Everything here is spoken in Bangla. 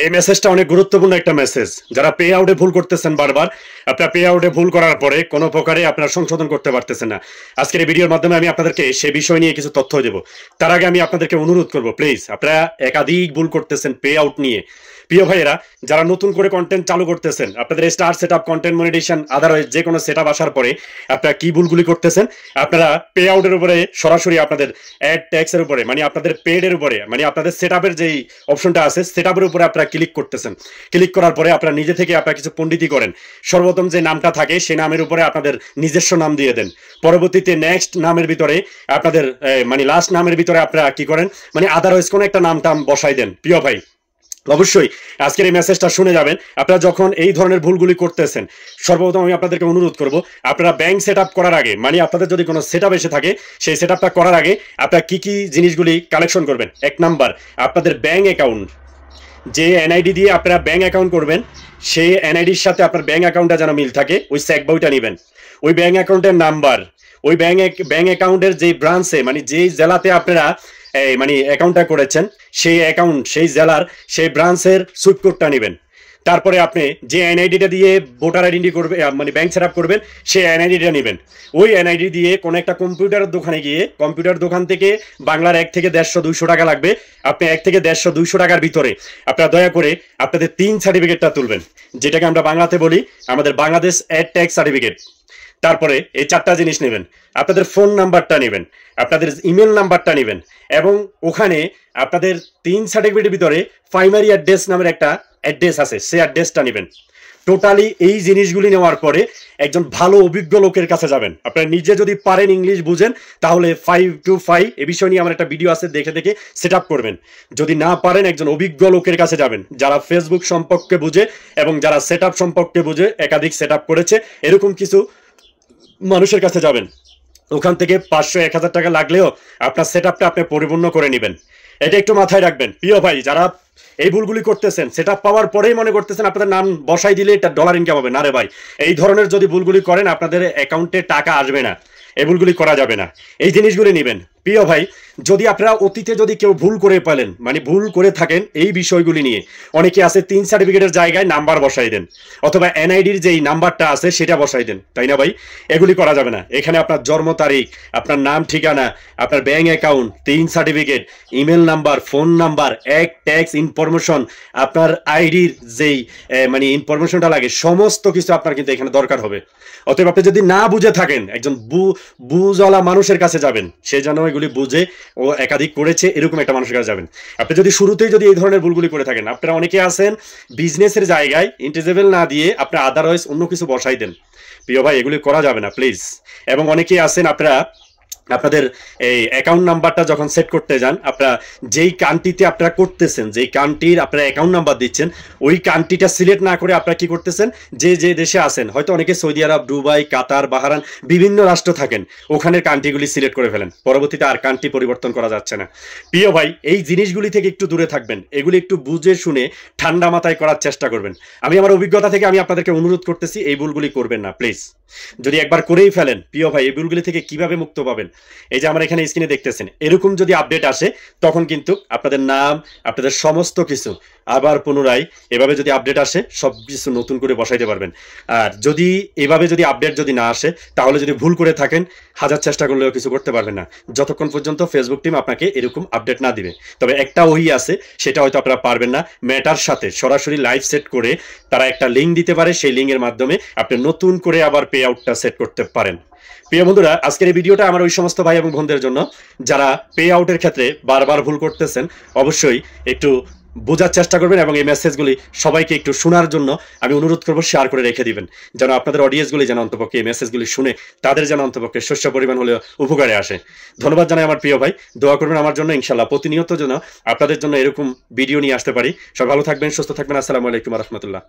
এই মেসেজটা অনেক গুরুত্বপূর্ণ একটা মেসেজ। যারা পে আউটে ভুল করতেছেন বারবার, আপনারা পে আউটে ভুল করার পরে কোনো প্রকারে আপনারা সংশোধন করতে পারতেছেন না। আজকের এই ভিডিওর মাধ্যমে আমি আপনাদেরকে সে বিষয় নিয়ে কিছু তথ্য দেব। তার আগে আমি আপনাদেরকে অনুরোধ করব, প্লিজ আপনারা একাধিক ভুল করতেছেন পে আউট নিয়ে। প্রিয় ভাইয়েরা, যারা নতুন করে কন্টেন্ট চালু করতেছেন, আপনাদের star setup, content monetization, otherwise যে কোনো সেটআপ আসার পরে আপনারা কি ভুলগুলি করতেছেন? আপনারা পে আউটের উপরে সরাসরি আপনাদের অ্যাড ট্যাক্সের উপরে, মানে আপনাদের পেডের উপরে, মানে আপনাদের সেটআপের যেই অপশনটা আছে সেটআপের উপরে আপনারা ক্লিক করতেছেন। ক্লিক করার পরে আপনারা নিজে থেকে আপনারা কিছু পণ্ডিতি করেন। সর্বপ্রথম যে নামটা থাকে সেই নামের উপরে আপনাদের নিজস্ব নাম দিয়ে দেন। পরবর্তীতে নেক্সট নামের ভিতরে আপনাদের মানে লাস্ট নামের ভিতরে আপনারা কি করেন, মানে আদারওয়াইজ কোনো একটা নাম টাম বসাই দেন। প্রিয় ভাই, অবশ্যই আজকের এই মেসেজটা শুনে যাবেন। আপনারা যখন এই ধরনের ভুলগুলি করতেছেন, সর্বপ্রথম আমি আপনাদেরকে অনুরোধ করব, আপনারা ব্যাংক সেট আপ করার আগে, মানে আপনাদের যদি কোনো সেট আপ এসে থাকে, সেই সেট আপটা করার আগে আপনারা কি কি জিনিসগুলি কালেকশন করবেন। 1 নাম্বার, আপনাদের ব্যাংক অ্যাকাউন্ট, যে এনআইডি দিয়ে আপনারা ব্যাংক অ্যাকাউন্ট করবেন, সেই এনআইডির সাথে আপনার ব্যাংক অ্যাকাউন্টটা যেন মিল থাকে, ওই চেক বইটা নেবেন। ওই ব্যাংক অ্যাকাউন্টের নাম্বার, ওই ব্যাংক অ্যাকাউন্টের যেই ব্রাঞ্চে, মানে যেই জেলাতে আপনারা মানে অ্যাকাউন্টটা করেছেন, সেই অ্যাকাউন্ট, সেই জেলার, সেই ব্রাঞ্চের সুইপ কোডটা নেবেন। তারপরে আপনি যে এনআইডিটা দিয়ে ভোটার আইডেন্টি করবে, মানে ব্যাংক সেট আপ করবেন, সেই এনআইডিটা নেবেন। ওই এনআইডি দিয়ে কোনো একটা কম্পিউটারের দোকানে গিয়ে, কম্পিউটার দোকান থেকে বাংলার 1 থেকে 150-200 টাকা লাগবে। আপনি 1 থেকে 150-200 টাকার ভিতরে আপনারা দয়া করে আপনাদের 3 সার্টিফিকেটটা তুলবেন, যেটাকে আমরা বাংলাতে বলি আমাদের বাংলাদেশ অ্যাড ট্যাক্স সার্টিফিকেট। তারপরে এই 4টা জিনিস নেবেন। আপনাদের ফোন নাম্বারটা নেবেন, আপনাদের ইমেল নাম্বারটা নেবেন, এবং ওখানে আপনাদের 3 সার্টিফিকেটের ভিতরে প্রাইমারি অ্যাড্রেস নামের একটা অ্যাড্রেস আছে, সেই অ্যাড্রেসটা নেবেন। টোটালি এই জিনিসগুলি নেওয়ার পরে একজন ভালো অভিজ্ঞ লোকের কাছে যাবেন। আপনারা নিজে যদি পারেন, ইংলিশ বুঝেন, তাহলে 5 to 5 এ বিষয় নিয়ে আমার একটা ভিডিও আছে, দেখে দেখে সেট আপ করবেন। যদি না পারেন, একজন অভিজ্ঞ লোকের কাছে যাবেন, যারা ফেসবুক সম্পর্কে বুঝে এবং যারা সেট আপ সম্পর্কে বুঝে, একাধিক সেট আপ করেছে, এরকম কিছু মানুষের কাছে যাবেন। ওখান থেকে 500-1000 টাকা লাগলেও আপনার সেট আপটা আপনি পরিপূর্ণ করে নেবেন। এটা একটু মাথায় রাখবেন। প্রিয় ভাই, যারা এই ভুলগুলি করতেছেন, সেট আপ পাওয়ার পরেই মনে করতেছেন আপনাদের নাম বসাই দিলে এটা ডলার ইনকাম হবে, না রে ভাই। এই ধরনের যদি ভুলগুলি করেন, আপনাদের অ্যাকাউন্টে টাকা আসবে না, এই ভুলগুলি করা যাবে না। এই জিনিসগুলি নেবেন। প্রিয় ভাই, যদি আপনারা অতীতে যদি কেউ ভুল করে পেলেন, মানে ভুল করে থাকেন এই বিষয়গুলি নিয়ে, অনেকে আছে 3 সার্টিফিকেটের জায়গায় নাম্বার বসাই দেন, অথবা এনআইডির যেই নাম্বারটা আছে সেটা বসাই দেন, তাই না ভাই? এগুলি করা যাবে না। এখানে আপনার জন্ম তারিখ, আপনার নাম ঠিকানা, আপনার bank account, 3 certificate, email number, phone number, এক ট্যাক্স ইনফরমেশন, আপনার আইডির যেই মানে ইনফরমেশনটা লাগে, সমস্ত কিছু আপনার কিন্তু এখানে দরকার হবে। অতএব আপনি যদি না বুঝে থাকেন, একজন বুঝওয়ালা মানুষের কাছে যাবেন, সে যেন এগুলি বুঝে, ও একাধিক করেছে, এরকম একটা মানুষের কাছে যাবেন। আপনি যদি শুরুতেই যদি এই ধরনের ভুলগুলি করে থাকেন, আপনারা অনেকে আছেন বিজনেসের জায়গায় ইন্টিজেবল না দিয়ে আপনারা আদারওয়াইজ অন্য কিছু বসাই দেন। প্রিয় ভাই, এগুলি করা যাবে না, প্লিজ। এবং অনেকে আছেন আপনারা আপনাদের এই অ্যাকাউন্ট নাম্বারটা যখন সেট করতে যান, আপনারা যেই কান্ট্রিতে আপনারা করতেছেন, যেই কান্ট্রির আপনারা অ্যাকাউন্ট নাম্বার দিচ্ছেন, ওই কান্ট্রিটা সিলেক্ট না করে আপনারা কি করতেছেন, যে যে দেশে আছেন, হয়তো অনেকে সৌদি আরব, দুবাই, কাতার, বাহরাইন, বিভিন্ন রাষ্ট্র থাকেন, ওখানের কান্ট্রিগুলি সিলেক্ট করে ফেলেন। পরবর্তীতে আর কান্ট্রি পরিবর্তন করা যাচ্ছে না। প্রিয় ভাই, এই জিনিসগুলি থেকে একটু দূরে থাকবেন। এগুলি একটু বুঝে শুনে ঠান্ডা মাথায় করার চেষ্টা করবেন। আমি আমার অভিজ্ঞতা থেকে আমি আপনাদেরকে অনুরোধ করতেছি, এই ভুলগুলি করবেন না, প্লিজ। যদি একবার করেই ফেলেন, প্রিয় ভাই, এই ভুলগুলি থেকে কিভাবে মুক্ত পাবেন? এই যে আমার এখানে স্ক্রিনে দেখতেছেন, এরকম যদি আপডেট আসে, তখন কিন্তু আপনাদের নাম, আপনাদের সমস্ত কিছু আবার পুনরায় এভাবে যদি আপডেট আসে, সব কিছু নতুন করে বসাইতে পারবেন। আর যদি এভাবে যদি আপডেট যদি না আসে, তাহলে যদি ভুল করে থাকেন, হাজার চেষ্টা করলেও কিছু করতে পারবেন না, যতক্ষণ পর্যন্ত ফেসবুক টিম আপনাকে এরকম আপডেট না দিবে। তবে একটা ওই আছে, সেটা হয়তো আপনারা পারবেন না, মেটার সাথে সরাসরি লাইভ সেট করে তারা একটা লিঙ্ক দিতে পারে, সেই লিঙ্কের মাধ্যমে আপনি নতুন করে আবার পে আউটটা সেট করতে পারেন। প্রিয় বন্ধুরা, আজকের এই ভিডিওটা আমার ওই সমস্ত ভাই এবং বোনদের জন্য যারা পে আউটের ক্ষেত্রে বারবার ভুল করতেছেন। অবশ্যই একটু বোঝার চেষ্টা করবেন এবং এই মেসেজগুলি সবাইকে একটু শোনার জন্য আমি অনুরোধ করবো, শেয়ার করে রেখে দিবেন, যেন আপনাদের অডিয়েন্সগুলি যেন অন্তপক্ষে এই মেসেজগুলি শুনে তাদের যেন অন্তপক্ষে শস্য পরিমাণ হলেও উপকারে আসে। ধন্যবাদ জানাই আমার প্রিয় ভাই, দোয়া করবেন আমার জন্য, ইনশাল্লাহ প্রতিনিয়ত যেন আপনাদের জন্য এরকম ভিডিও নিয়ে আসতে পারি। সবাই ভালো থাকবেন, সুস্থ থাকবেন। আসসালামু আলাইকুম ওয়া রাহমাতুল্লাহ।